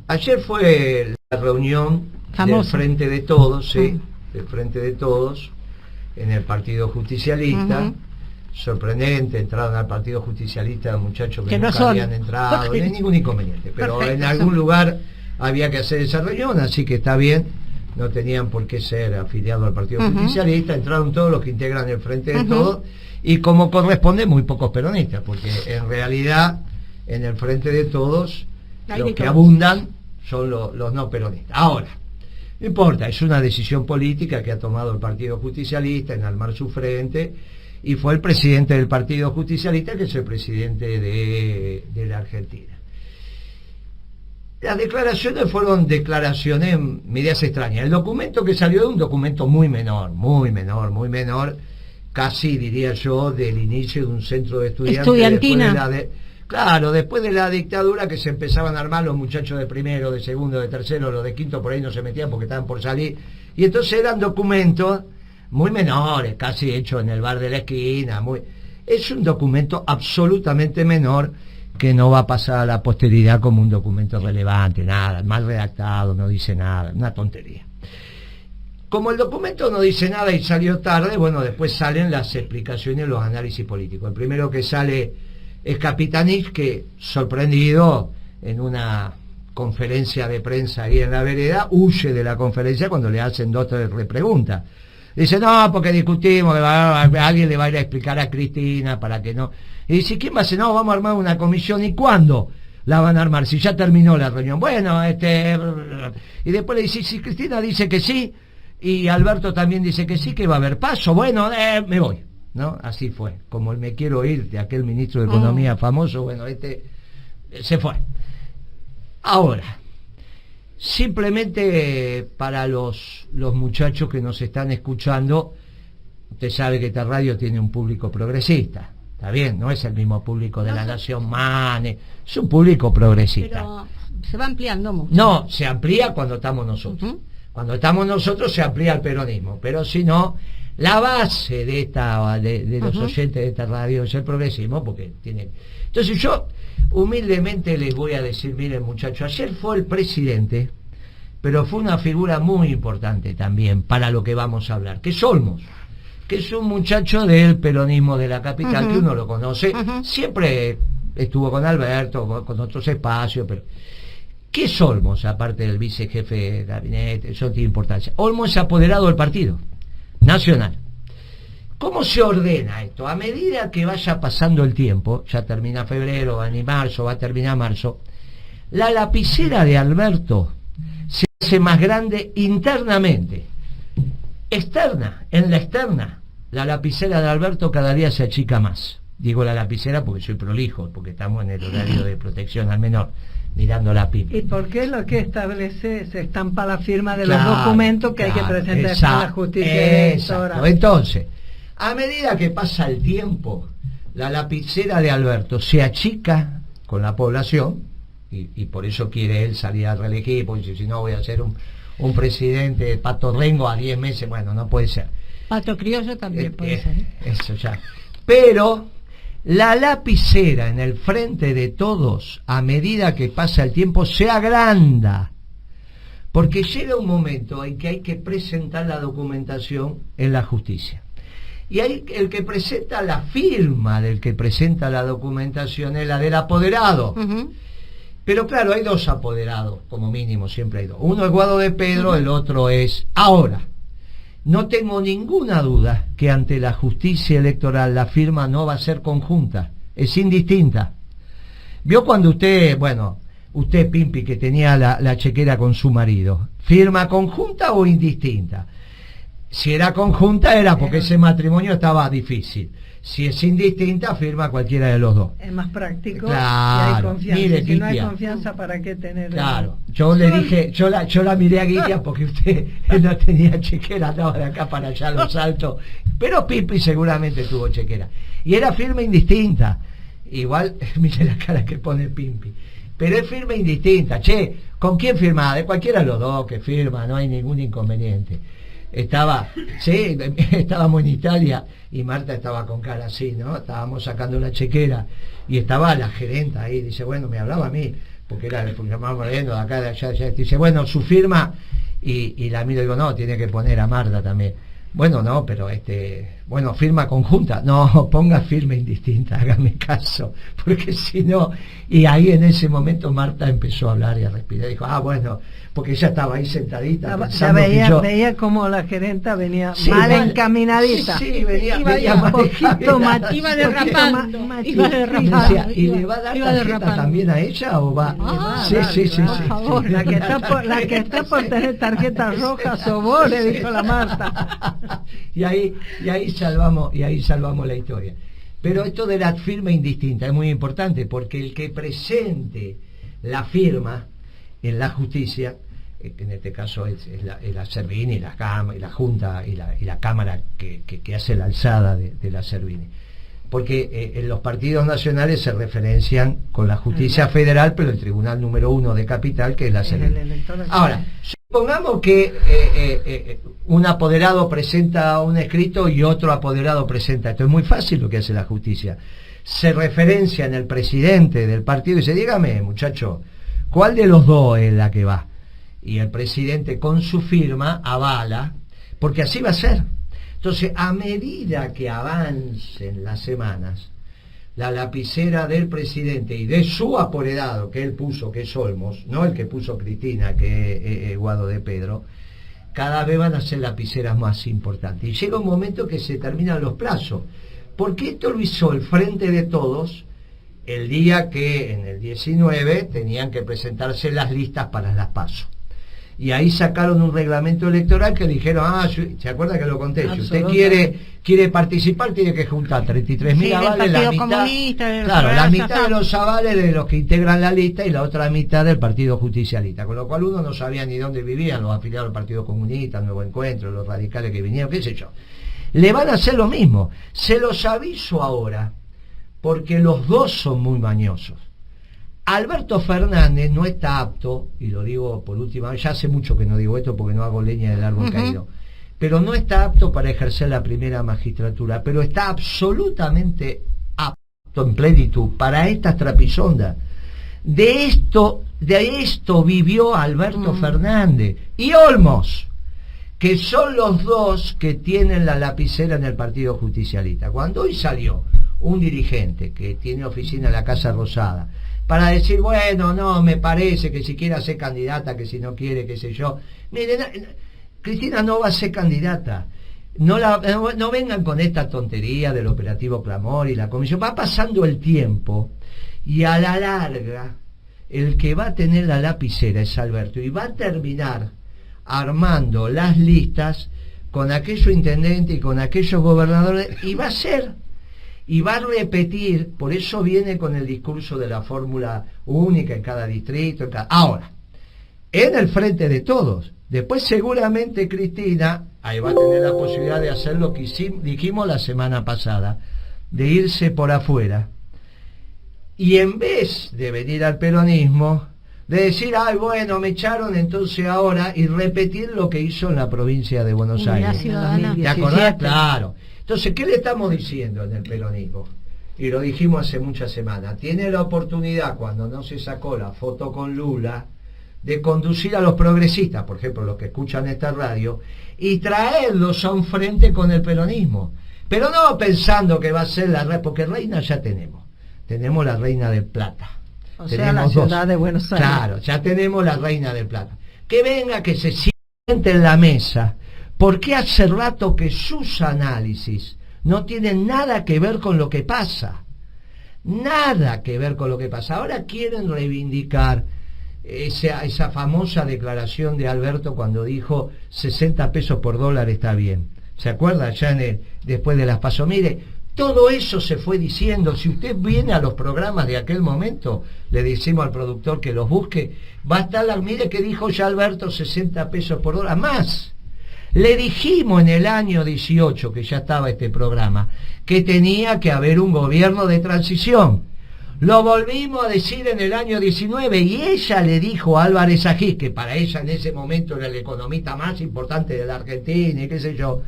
Ayer fue la reunión del Frente de Todos, sí, del Frente de Todos, en el Partido Justicialista. Sorprendente, entraron al Partido Justicialista muchachos que nunca habían entrado, no hay ningún inconveniente, pero en algún lugar había que hacer esa reunión, así que está bien, no tenían por qué ser afiliados al Partido Justicialista, entraron todos los que integran el Frente de Todos, y como corresponde, muy pocos peronistas, porque en realidad en el Frente de Todos los que abundan son los no peronistas. Ahora, no importa, es una decisión política que ha tomado el Partido Justicialista en armar su frente, y fue el presidente del Partido Justicialista que es el presidente de la Argentina. Las declaraciones fueron declaraciones medias extrañas. El documento que salió es un documento muy menor, casi diría yo del inicio de un centro de estudiantes. Estudiantina. Después de la dictadura, que se empezaban a armar los muchachos de primero, de segundo, de tercero, los de quinto por ahí no se metían porque estaban por salir, y entonces eran documentos muy menores, casi hechos en el bar de la esquina. Es un documento absolutamente menor que no va a pasar a la posteridad como un documento relevante, nada, mal redactado, no dice nada, una tontería. Como el documento no dice nada y salió tarde, bueno, después salen las explicaciones, los análisis políticos. El primero que sale es Capitanich, que sorprendido en una conferencia de prensa ahí en la vereda, huye de la conferencia cuando le hacen 2 o 3 repreguntas. Dice, no, porque discutimos, alguien le va a ir a explicar a Cristina para que no. Y dice, ¿quién va a hacer? No, vamos a armar una comisión. ¿Y cuándo la van a armar? Si ya terminó la reunión. Bueno, y después le dice, si Cristina dice que sí, y Alberto también dice que sí, que va a haber paso, bueno, me voy, ¿no? Así fue. Como el me quiero ir de aquel ministro de Economía famoso, bueno, se fue. Ahora, simplemente para los muchachos que nos están escuchando, usted sabe que esta radio tiene un público progresista, está bien, no es el mismo público de La Nación Mane, es un público progresista. Pero se va ampliando mucho. No, se amplía cuando estamos nosotros. Cuando estamos nosotros se amplía el peronismo, pero si no, la base de los oyentes de esta radio es el progresismo, porque tiene. Entonces yo humildemente les voy a decir, miren muchachos, ayer fue el presidente, pero fue una figura muy importante también para lo que vamos a hablar, que es Olmos, que es un muchacho del peronismo de la capital, que uno lo conoce, siempre estuvo con Alberto, con otros espacios, pero ¿qué es Olmos, aparte del vicejefe de gabinete? Eso tiene importancia. Olmos es apoderado del partido nacional. ¿Cómo se ordena esto? A medida que vaya pasando el tiempo, ya termina febrero, va a marzo, va a terminar marzo, la lapicera de Alberto se hace más grande internamente. En la externa, la lapicera de Alberto cada día se achica más. Digo la lapicera porque soy prolijo, porque estamos en el horario de protección al menor, mirando la pipa. ¿Y por qué lo que establece se estampa la firma de los documentos que hay que presentar a la justicia? Exacto. Entonces, a medida que pasa el tiempo, la lapicera de Alberto se achica con la población, y por eso quiere él salir a reelegir, porque si no voy a ser un presidente Pato Rengo a 10 meses, bueno, no puede ser. Pato Criollo también puede ser. Eso ya. Pero la lapicera en el Frente de Todos, a medida que pasa el tiempo, se agranda, porque llega un momento en que hay que presentar la documentación en la justicia. Y ahí el que presenta la firma del que presenta la documentación es la del apoderado. Pero claro, hay 2 apoderados, como mínimo, siempre hay 2. Uno es Guado de Pedro, el otro es... Ahora, no tengo ninguna duda que ante la justicia electoral la firma no va a ser conjunta, es indistinta. ¿Vio cuando usted, Pimpi, que tenía la chequera con su marido, firma conjunta o indistinta? Si era conjunta era porque ese matrimonio estaba difícil. Si es indistinta, firma cualquiera de los 2. Es más práctico, claro, y hay confianza. Mire, si Guitia, no hay confianza, ¿para qué tener? Claro, yo le dije, yo la miré a Guitia porque usted no tenía chequera, andaba de acá para allá los saltos, pero Pipi seguramente tuvo chequera. Y era firme indistinta. Igual, mire la cara que pone Pimpi. Pero es firme indistinta. Che, ¿con quién firmaba? De cualquiera de los 2 que firma, no hay ningún inconveniente. Estábamos en Italia y Marta estaba con cara así, ¿no? Estábamos sacando una chequera y estaba la gerenta ahí, dice, bueno, me hablaba a mí, porque era el funcionario Moreno, de acá, de allá, dice, bueno, su firma, y la miro y digo, no, tiene que poner a Marta también. Bueno, no, pero bueno, firma conjunta. No, ponga firma indistinta, hágame caso, porque si no... Y ahí en ese momento Marta empezó a hablar y a respirar, dijo, bueno, porque ella estaba ahí sentadita. Ya veía como la gerenta venía mal encaminadita. Sí, venía un poquito iba derrapando. ¿Y le va a dar tarjeta también a ella o va? Sí. Por favor, la que está por tener tarjeta roja sos vos, le dijo la Marta. y ahí salvamos la historia. Pero esto de la firma indistinta es muy importante, porque el que presente la firma en la justicia, que en este caso es la Servini, y la Junta y la Cámara que hace la alzada de la Servini, porque en los partidos nacionales se referencian con la justicia federal, pero el tribunal número 1 de Capital, que es la Servini. Ahora, supongamos que un apoderado presenta un escrito y otro apoderado presenta. Esto es muy fácil lo que hace la justicia. Se referencia en el presidente del partido y dice, dígame, muchacho, ¿cuál de los dos es la que va? Y el presidente con su firma avala, porque así va a ser. Entonces, a medida que avancen las semanas, la lapicera del presidente y de su apoderado, que él puso, que es Olmos, no el que puso Cristina, que es Guado de Pedro, cada vez van a ser lapiceras más importantes. Y llega un momento que se terminan los plazos, porque esto lo hizo el Frente de Todos el día que en el 19 tenían que presentarse las listas para las PASO. Y ahí sacaron un reglamento electoral que dijeron, ¿se acuerda que lo conté? Si usted quiere participar, tiene que juntar 33.000 avales, la mitad de los avales de los que integran la lista y la otra mitad del Partido Justicialista, con lo cual uno no sabía ni dónde vivían los afiliados al Partido Comunista, Nuevo Encuentro, los radicales que vinieron, qué sé yo. Le van a hacer lo mismo, se los aviso ahora, porque los dos son muy mañosos. Alberto Fernández no está apto, y lo digo por última vez, ya hace mucho que no digo esto porque no hago leña del árbol caído, pero no está apto para ejercer la primera magistratura, pero está absolutamente apto en plenitud para estas trapisondas. De esto vivió Alberto Fernández y Olmos, que son los dos que tienen la lapicera en el Partido Justicialista. Cuando hoy salió un dirigente que tiene oficina en la Casa Rosada para decir, bueno, no, me parece que si quiere ser candidata, que si no quiere, qué sé yo. Miren, Cristina no va a ser candidata. No vengan con esta tontería del operativo Clamor y la comisión. Va pasando el tiempo y a la larga el que va a tener la lapicera es Alberto y va a terminar armando las listas con aquellos intendentes y con aquellos gobernadores y va a repetir, por eso viene con el discurso de la fórmula única en cada distrito. Ahora, en el Frente de Todos, después seguramente Cristina, ahí va a tener la posibilidad de hacer lo que dijimos la semana pasada, de irse por afuera, y en vez de venir al peronismo, de decir, bueno, me echaron, entonces ahora, y repetir lo que hizo en la provincia de Buenos Aires. ¿Te acordás? Claro. Entonces, ¿qué le estamos diciendo en el peronismo? Y lo dijimos hace muchas semanas. Tiene la oportunidad, cuando no se sacó la foto con Lula, de conducir a los progresistas, por ejemplo, los que escuchan esta radio, y traerlos a un frente con el peronismo. Pero no pensando que va a ser la reina, porque reina ya tenemos. Tenemos la Reina del Plata. O sea, la ciudad de Buenos Aires. Claro, ya tenemos la Reina del Plata. Que venga, que se siente en la mesa, porque hace rato que sus análisis no tienen nada que ver con lo que pasa. Nada que ver con lo que pasa. Ahora quieren reivindicar esa famosa declaración de Alberto cuando dijo 60 pesos por dólar está bien. ¿Se acuerda? Ya después de las PASO. Mire, todo eso se fue diciendo. Si usted viene a los programas de aquel momento, le decimos al productor que los busque, va a estar, mire que dijo ya Alberto, 60 pesos por dólar, más. Le dijimos en el año 18, que ya estaba este programa, que tenía que haber un gobierno de transición. Lo volvimos a decir en el año 19 y ella le dijo a Álvarez Agís, que para ella en ese momento era el economista más importante de la Argentina y qué sé yo,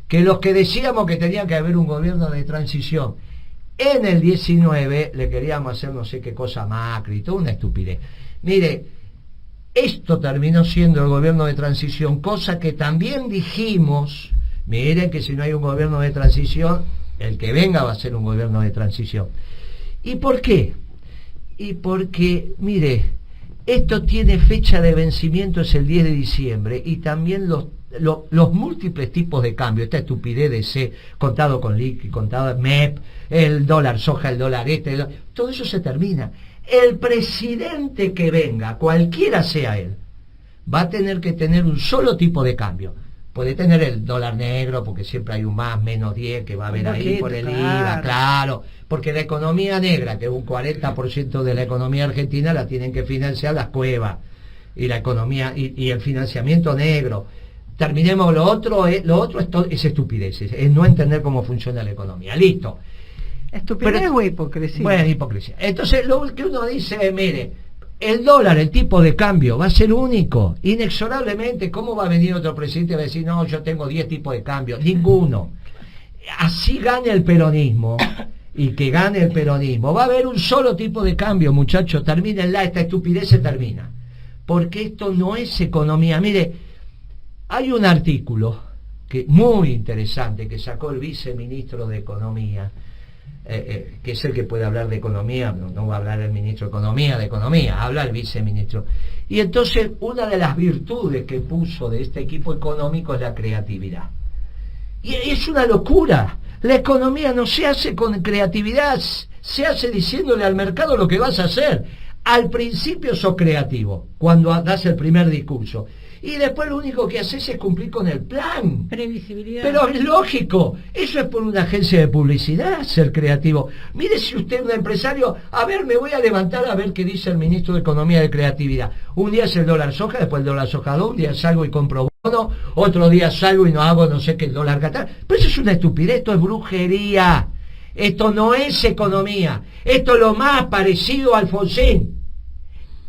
que los que decíamos que tenía que haber un gobierno de transición, en el 19 le queríamos hacer no sé qué cosa Macri, toda una estupidez. Mire, esto terminó siendo el gobierno de transición, cosa que también dijimos, miren que si no hay un gobierno de transición, el que venga va a ser un gobierno de transición. ¿Y por qué? Y porque, mire, esto tiene fecha de vencimiento, es el 10 de diciembre, y también los múltiples tipos de cambio, esta estupidez de C, contado con liqui, contado MEP, el dólar soja, el dólar todo eso se termina. El presidente que venga, cualquiera sea él, va a tener que tener un solo tipo de cambio. Puede tener el dólar negro, porque siempre hay un más, menos 10 que va a haber ahí por el IVA, claro, porque la economía negra, que es un 40% de la economía argentina, la tienen que financiar las cuevas, y la economía, y el financiamiento negro. Terminemos lo otro es estupidez, es no entender cómo funciona la economía, listo. ¿Estupidez o hipocresía? Bueno, hipocresía. Entonces, lo que uno dice, mire, el dólar, el tipo de cambio, va a ser único, inexorablemente. ¿Cómo va a venir otro presidente y va a decir, no, yo tengo 10 tipos de cambio? Ninguno. Así gane el peronismo, y que gane el peronismo, va a haber un solo tipo de cambio, muchachos, termínenla, esta estupidez se termina. Porque esto no es economía. Mire, hay un artículo muy interesante que sacó el viceministro de Economía, que es el que puede hablar de economía, no va a hablar el ministro de economía, habla el viceministro. Y entonces una de las virtudes que puso de este equipo económico es la creatividad. Y es una locura. La economía no se hace con creatividad, se hace diciéndole al mercado lo que vas a hacer. Al principio sos creativo, cuando das el primer discurso. Y después lo único que haces es cumplir con el plan. Previsibilidad. Pero es lógico, eso es por una agencia de publicidad, ser creativo. Mire, si usted es un empresario, a ver, me voy a levantar a ver qué dice el ministro de Economía de Creatividad. Un día es el dólar soja, después el dólar soja 2, un día salgo y compro bono, otro día salgo y no hago no sé qué, el dólar catalán. Pero eso es una estupidez, esto es brujería. Esto no es economía, esto es lo más parecido a Alfonsín,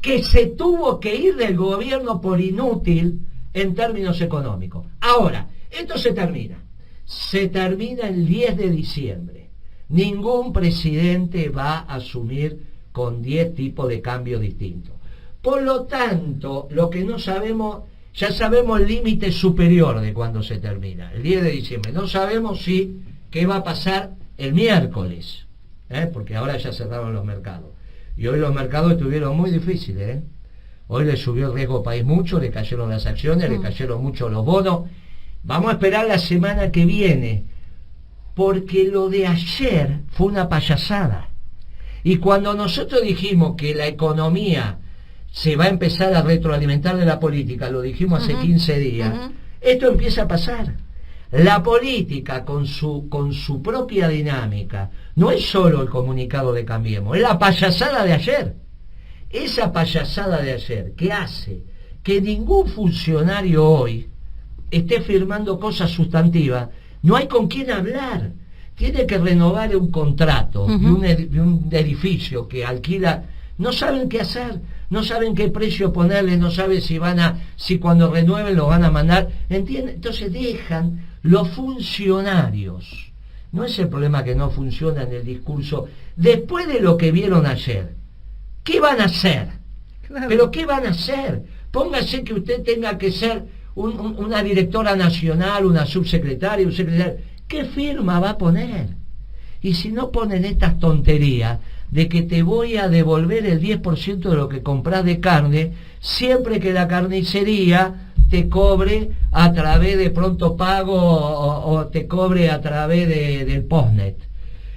que se tuvo que ir del gobierno por inútil en términos económicos. Ahora, esto se termina el 10 de diciembre. Ningún presidente va a asumir con 10 tipos de cambio distintos. Por lo tanto, lo que no sabemos, ya sabemos el límite superior de cuando se termina, el 10 de diciembre. No sabemos qué va a pasar el miércoles, porque ahora ya cerraron los mercados. Y hoy los mercados estuvieron muy difíciles, Hoy le subió el riesgo país mucho, le cayeron las acciones, le cayeron mucho los bonos. Vamos a esperar la semana que viene, porque lo de ayer fue una payasada. Y cuando nosotros dijimos que la economía se va a empezar a retroalimentar de la política, lo dijimos hace 15 días, esto empieza a pasar. La política con su propia dinámica, no es solo el comunicado de Cambiemos, es la payasada de ayer. Esa payasada de ayer que hace que ningún funcionario hoy esté firmando cosas sustantivas, no hay con quién hablar. Tiene que renovar un contrato de un edificio que alquila, no saben qué hacer, no saben qué precio ponerle, no saben si cuando renueven lo van a mandar, ¿entienden? Entonces dejan los funcionarios. No es el problema que no funciona en el discurso. Después de lo que vieron ayer, ¿qué van a hacer? Claro. ¿Pero qué van a hacer? Póngase que usted tenga que ser una directora nacional, una subsecretaria, un secretario. ¿Qué firma va a poner? Y si no ponen estas tonterías de que te voy a devolver el 10% de lo que compras de carne, siempre que la carnicería te cobre a través de Pronto Pago o te cobre a través del Postnet.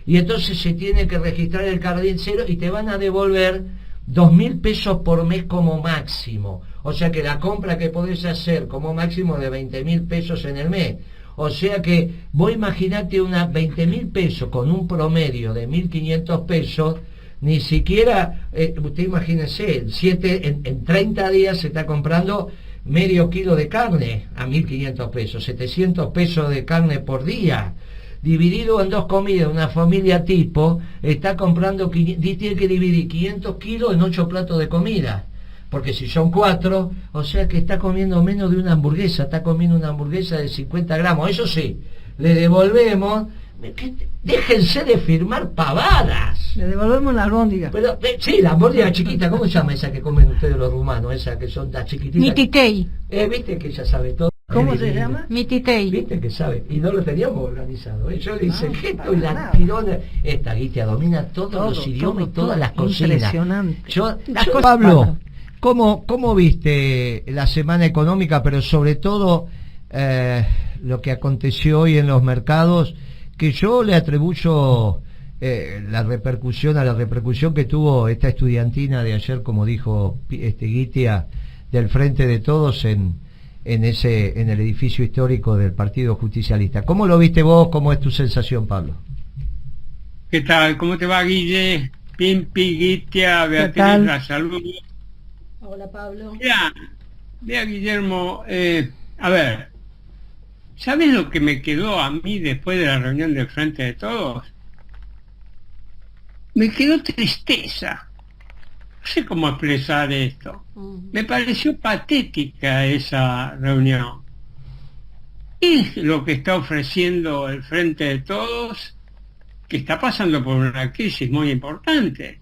Y entonces se tiene que registrar el carnicero y te van a devolver 2.000 pesos por mes como máximo. O sea que la compra que podés hacer como máximo de 20.000 pesos en el mes. O sea que vos imaginate unas 20.000 pesos con un promedio de 1.500 pesos, ni siquiera, usted imagínese, en 30 días se está comprando medio kilo de carne a 1.500 pesos, 700 pesos de carne por día, dividido en 2 comidas, una familia tipo, está comprando, tiene que dividir 500 kilos en 8 platos de comida. Porque si son 4, o sea que está comiendo menos de una hamburguesa, está comiendo una hamburguesa de 50 gramos. Eso sí, le devolvemos. Déjense de firmar pavadas. Le devolvemos la albóndiga. Pero, sí, la albóndiga chiquita, ¿cómo se llama esa que comen ustedes los rumanos? Esa que son las chiquititas. Mititei. Viste que ella sabe todo. ¿Cómo se llama? Mititei. Viste que sabe. Y no lo teníamos organizado. Yo le hice el gesto y la tiró. Esta Guitia domina todos los idiomas y todas las cocinas. Impresionante. Pablo, ¿cómo viste la semana económica, pero sobre todo lo que aconteció hoy en los mercados, que yo le atribuyo la repercusión que tuvo esta estudiantina de ayer, como dijo Guitia, del Frente de Todos en el edificio histórico del Partido Justicialista? ¿Cómo lo viste vos? ¿Cómo es tu sensación, Pablo? ¿Qué tal? ¿Cómo te va, Guille? Pimpi, Guitia, Beatriz, la saludo. Hola, Pablo. Mira, Guillermo, a ver, ¿sabes lo que me quedó a mí después de la reunión del Frente de Todos? Me quedó tristeza. No sé cómo expresar esto. Me pareció patética esa reunión. ¿Qué es lo que está ofreciendo el Frente de Todos? Que está pasando por una crisis muy importante.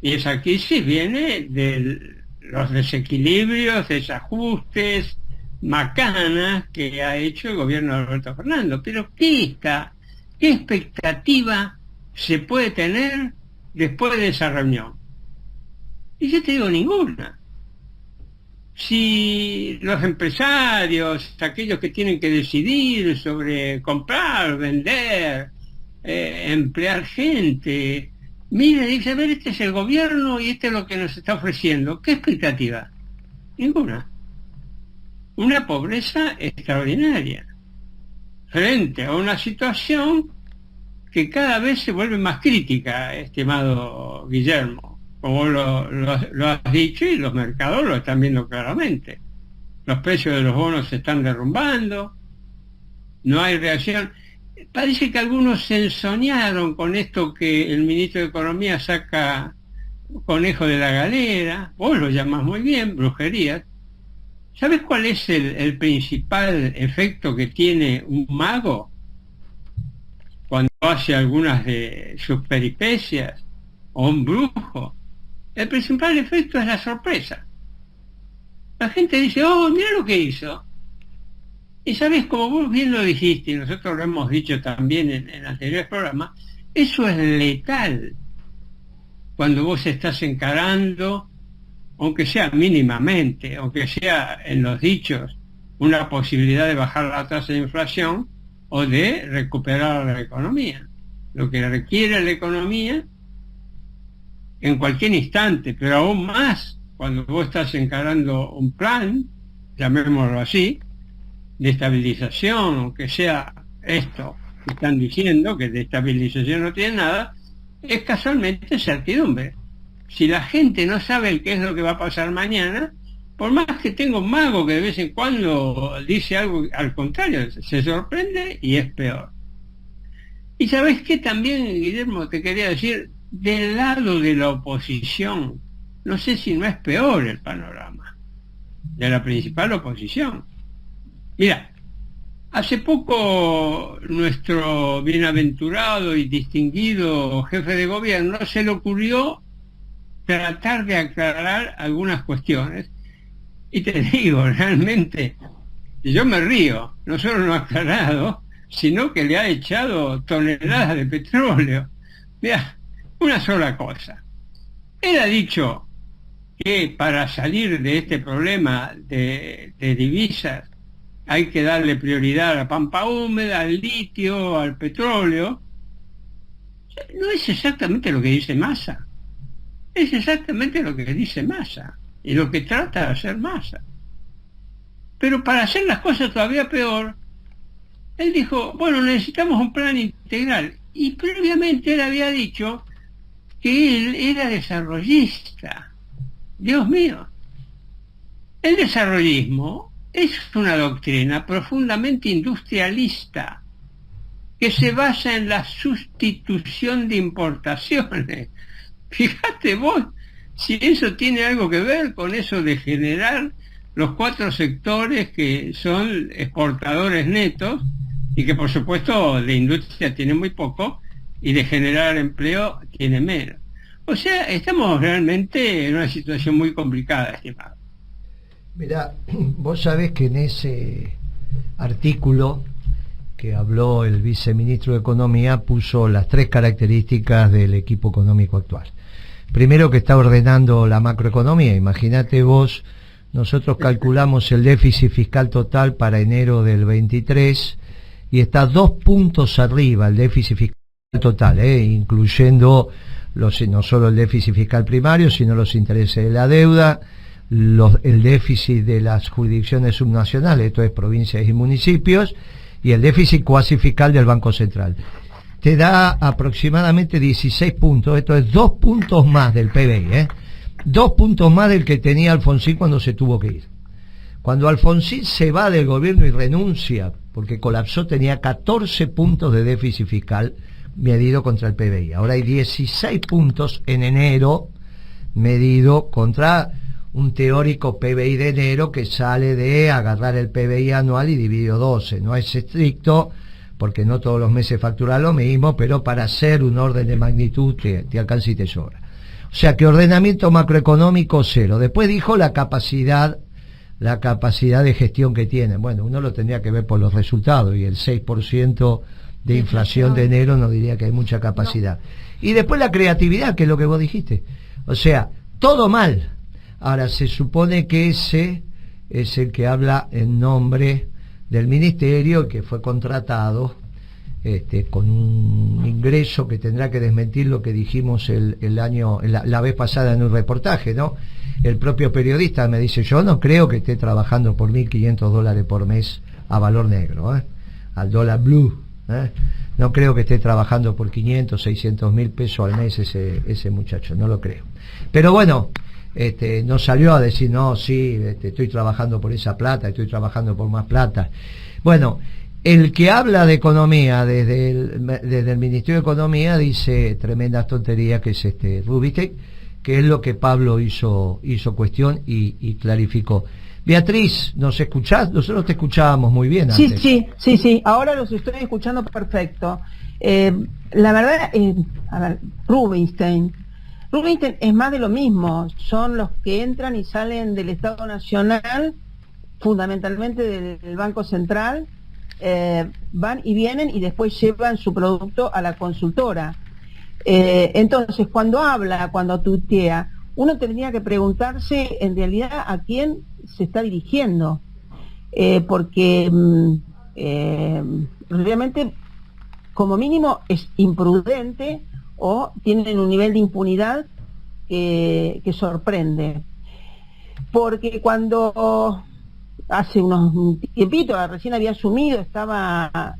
Y esa crisis viene de los desequilibrios, desajustes, macanas que ha hecho el gobierno de Alberto Fernández. Pero ¿qué expectativa se puede tener después de esa reunión? Y yo te digo, ninguna. Si los empresarios, aquellos que tienen que decidir sobre comprar, vender, emplear gente, mira, dice, a ver, este es el gobierno y este es lo que nos está ofreciendo. ¿Qué expectativa? Ninguna. Una pobreza extraordinaria frente a una situación que cada vez se vuelve más crítica, estimado Guillermo, como lo has dicho, y los mercados lo están viendo claramente. Los precios de los bonos se están derrumbando, no hay reacción. Parece que algunos se ensoñaron con esto que el ministro de Economía saca conejo de la galera, vos lo llamás muy bien, brujerías. ¿Sabes cuál es el principal efecto que tiene un mago cuando hace algunas de sus peripecias, o un brujo? El principal efecto es la sorpresa. La gente dice, oh, mira lo que hizo. Y sabes, como vos bien lo dijiste, y nosotros lo hemos dicho también en anteriores programas, eso es letal. Cuando vos estás encarando, aunque sea mínimamente, aunque sea en los dichos, una posibilidad de bajar la tasa de inflación o de recuperar la economía. Lo que requiere la economía en cualquier instante, pero aún más cuando vos estás encarando un plan, llamémoslo así, de estabilización, aunque sea esto que están diciendo, que de estabilización no tiene nada, es casualmente certidumbre. Si la gente no sabe qué es lo que va a pasar mañana, por más que tenga un mago que de vez en cuando dice algo, al contrario, se sorprende y es peor. Y sabes qué también, Guillermo, te quería decir, del lado de la oposición, no sé si no es peor el panorama de la principal oposición. Mira, hace poco nuestro bienaventurado y distinguido jefe de gobierno se le ocurrió tratar de aclarar algunas cuestiones, y te digo, realmente, yo me río, no solo no ha aclarado, sino que le ha echado toneladas de petróleo. Mira, una sola cosa. Él ha dicho que para salir de este problema de divisas hay que darle prioridad a la pampa húmeda, al litio, al petróleo. No es exactamente lo que dice Massa. Es exactamente lo que dice Massa y lo que trata de hacer Massa. Pero para hacer las cosas todavía peor, él dijo, bueno, necesitamos un plan integral. Y previamente él había dicho que él era desarrollista. Dios mío. El desarrollismo es una doctrina profundamente industrialista que se basa en la sustitución de importaciones. Fíjate vos si eso tiene algo que ver con eso de generar los 4 sectores que son exportadores netos y que por supuesto de industria tienen muy poco, y de generar empleo tiene menos. O sea, estamos realmente en una situación muy complicada, estimado. Mirá, vos sabés que en ese artículo que habló el viceministro de Economía puso las 3 características del equipo económico actual. Primero, que está ordenando la macroeconomía. Imagínate vos, nosotros calculamos el déficit fiscal total para enero del 23 y está 2 puntos arriba el déficit fiscal total, incluyendo no solo el déficit fiscal primario, sino los intereses de la deuda, el déficit de las jurisdicciones subnacionales, esto es provincias y municipios, y el déficit cuasi fiscal del Banco Central. Te da aproximadamente 16 puntos, esto es 2 puntos más del PBI, 2 puntos más del que tenía Alfonsín cuando se tuvo que ir. Cuando Alfonsín se va del gobierno y renuncia, porque colapsó, tenía 14 puntos de déficit fiscal medido contra el PBI. Ahora hay 16 puntos en enero medido contra un teórico PBI de enero que sale de agarrar el PBI anual y dividido 12. No es estricto, porque no todos los meses factura lo mismo, pero para hacer un orden de magnitud te alcanza y te sobra. O sea que ordenamiento macroeconómico 0. Después dijo la capacidad de gestión que tienen. Bueno, uno lo tendría que ver por los resultados, y el 6% de inflación de enero no diría que hay mucha capacidad. Y después la creatividad, que es lo que vos dijiste. O sea, todo mal. Ahora, se supone que ese es el que habla en nombre del ministerio, que fue contratado con un ingreso que tendrá que desmentir lo que dijimos la vez pasada en un reportaje, ¿no? El propio periodista me dice: yo no creo que esté trabajando por $1.500 por mes a valor negro, al dólar blue, no creo que esté trabajando por 500, 600 mil pesos al mes ese muchacho, no lo creo. Pero bueno, no salió a decir: no, sí, estoy trabajando por esa plata, estoy trabajando por más plata. Bueno, el que habla de economía desde el Ministerio de Economía dice tremendas tonterías, que es Rubinstein, que es lo que Pablo hizo cuestión y clarificó. Beatriz, ¿nos escuchás? Nosotros te escuchábamos muy bien antes. Sí, ahora los estoy escuchando perfecto. La verdad, a ver, Rubinstein es más de lo mismo. Son los que entran y salen del Estado Nacional, fundamentalmente del Banco Central, van y vienen y después llevan su producto a la consultora. Entonces, cuando tuitea, uno tendría que preguntarse en realidad a quién se está dirigiendo, porque realmente, como mínimo, es imprudente, o tienen un nivel de impunidad que sorprende. Porque cuando hace unos tiempitos, recién había asumido, estaba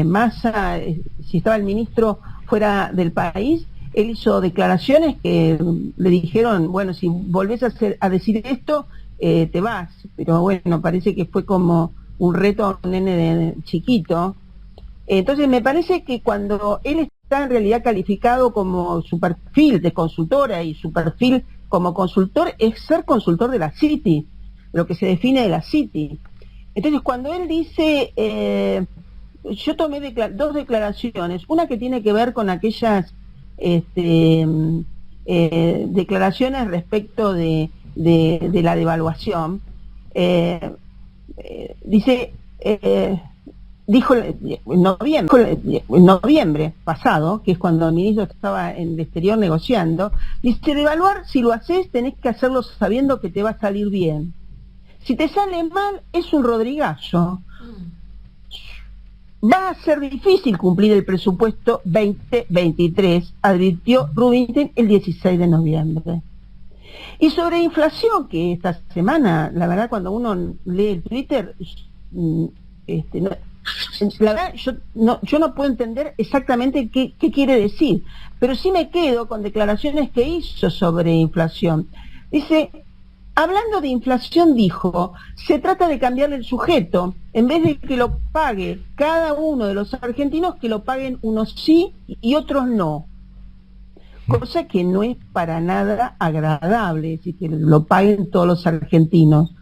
Massa, si estaba el ministro fuera del país, él hizo declaraciones que le dijeron: bueno, si volvés a decir esto, te vas. Pero bueno, parece que fue como un reto a un nene chiquito. Entonces me parece que cuando él está en realidad calificado como su perfil de consultora, y su perfil como consultor es ser consultor de la City, lo que se define de la City. Entonces, cuando él dice, yo tomé dos declaraciones, una que tiene que ver con aquellas declaraciones respecto de la devaluación, dijo en noviembre pasado, que es cuando el ministro estaba en el exterior negociando, dice: devaluar, si lo haces, tenés que hacerlo sabiendo que te va a salir bien. Si te sale mal, es un rodrigazo. Va a ser difícil cumplir el presupuesto 2023, advirtió Rubinstein el 16 de noviembre. Y sobre inflación, que esta semana, la verdad, cuando uno lee el Twitter, la verdad, yo no puedo entender exactamente qué quiere decir, pero sí me quedo con declaraciones que hizo sobre inflación. Dice, hablando de inflación, dijo: se trata de cambiarle el sujeto, en vez de que lo pague cada uno de los argentinos, que lo paguen unos sí y otros no. Cosa que no es para nada agradable, es decir, que lo paguen todos los argentinos.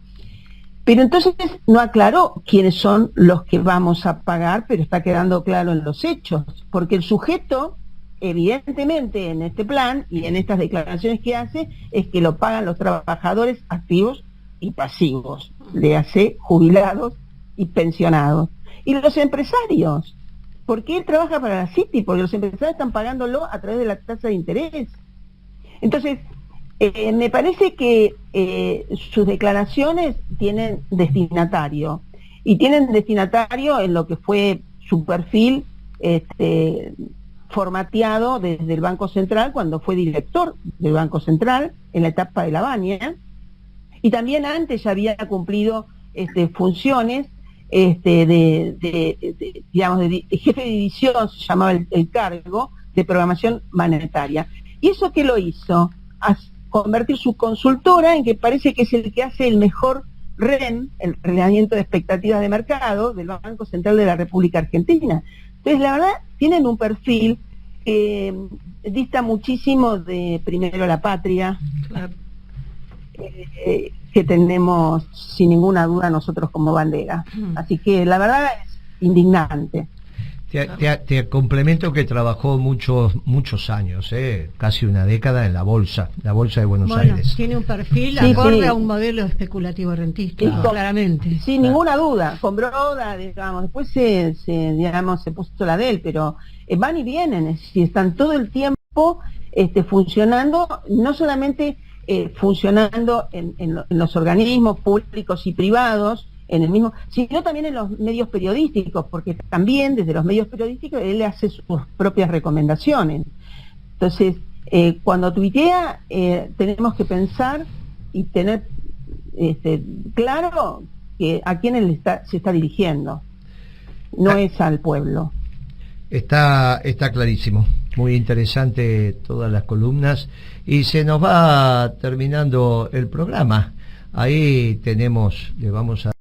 Pero entonces no aclaró quiénes son los que vamos a pagar, pero está quedando claro en los hechos, porque el sujeto, evidentemente en este plan y en estas declaraciones que hace, es que lo pagan los trabajadores activos y pasivos, le hace jubilados y pensionados. Y los empresarios, porque él trabaja para la City, porque los empresarios están pagándolo a través de la tasa de interés. Entonces, me parece que sus declaraciones tienen destinatario, y tienen destinatario en lo que fue su perfil formateado desde el Banco Central, cuando fue director del Banco Central, en la etapa de la Baña, y también antes ya había cumplido funciones digamos, de jefe de división, se llamaba el cargo, de programación monetaria. ¿Y eso qué lo hizo? Convertir su consultora en que parece que es el que hace el mejor REM, el relevamiento de expectativas de mercado del Banco Central de la República Argentina. Entonces, la verdad, tienen un perfil que dista muchísimo de Primero la Patria, que tenemos sin ninguna duda nosotros como bandera. Así que la verdad es indignante. Te complemento que trabajó muchos años, casi una década en la bolsa de Buenos Aires. Tiene un perfil acorde a un modelo especulativo rentista, claramente. Sin ninguna duda, con Broda, digamos, después se puso la de él, pero van y vienen, es decir, están todo el tiempo funcionando, no solamente funcionando en los organismos públicos y privados, en el mismo, sino también en los medios periodísticos, porque también desde los medios periodísticos él hace sus propias recomendaciones. Entonces, cuando tuitea, tenemos que pensar y tener claro que a quién él se está dirigiendo, no es al pueblo. Está clarísimo, muy interesante todas las columnas, y se nos va terminando el programa. Ahí le vamos a